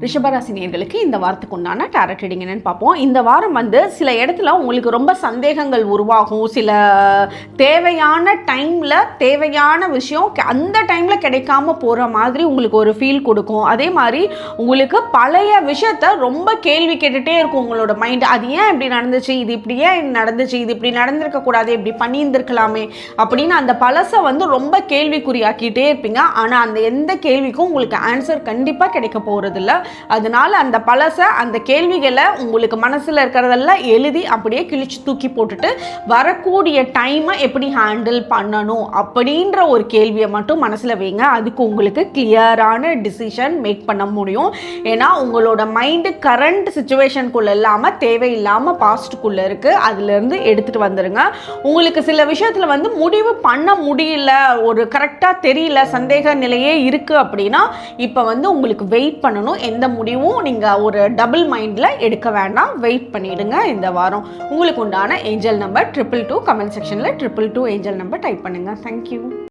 ரிஷபராசி நேயர்களுக்கு இந்த வாரத்துக்கு உண்டான டாரட் ரீடிங் என்னன்னு பார்ப்போம். இந்த வாரம் சில இடத்துல உங்களுக்கு ரொம்ப சந்தேகங்கள் உருவாகும். சில தேவையான டைமில் தேவையான விஷயம் அந்த டைமில் கிடைக்காம போகிற மாதிரி உங்களுக்கு ஒரு ஃபீல் கொடுக்கும். அதே மாதிரி உங்களுக்கு பழைய விஷயத்த ரொம்ப கேள்வி கேட்டுகிட்டே இருக்கும் உங்களோட மைண்டு. அது ஏன் இப்படி நடந்துச்சு, இது இப்படி ஏன் நடந்துச்சு, இது இப்படி நடந்திருக்கக்கூடாது, இப்படி பண்ணியிருந்திருக்கலாமே அப்படின்னு அந்த பழசை ரொம்ப கேள்விக்குறியாக்கிட்டே இருப்பீங்க. ஆனால் அந்த எந்த கேள்விக்கும் உங்களுக்கு ஆன்சர் கண்டிப்பாக கிடைக்க போகிறதில்ல. அதனால அந்த பழச அந்த கேள்விகளை உங்களுக்கு மனசில் இருக்கிறதெல்லாம் எழுதி அப்படியே கிழிச்சு தூக்கி போட்டுட்டு வரக்கூடிய டைமை எப்படி ஹேண்டில் பண்ணணும் அப்படின்ற ஒரு கேள்வியை மட்டும் மனசில் வைங்க. அதுக்கு உங்களுக்கு கிளியரான டிசிஷன் மேக் பண்ண முடியும். ஏன்னா உங்களோட மைண்டு கரண்ட் சுச்சுவேஷனுக்குள்ள இல்லாமல் தேவையில்லாமல் பாஸ்ட்டுக்குள்ளே இருக்குது. அதுலேருந்து எடுத்துகிட்டு வந்துடுங்க. உங்களுக்கு சில விஷயத்தில் முடிவு பண்ண முடியல, ஒரு கரெக்டாக தெரியல, சந்தேக நிலையே இருக்குது அப்படின்னா இப்போ உங்களுக்கு வெயிட் பண்ணணும். எந்த முடிவும் நீங்கள் ஒரு டபுள் மைண்டில் எடுக்க வேண்டாம், வெயிட் பண்ணிவிடுங்க. இந்த வாரம் உங்களுக்கு உண்டான ஏஞ்சல் நம்பர் 222. கமெண்ட் செக்ஷனில் 222 ஏஞ்சல் நம்பர் டைப் பண்ணுங்கள். தேங்க்யூ.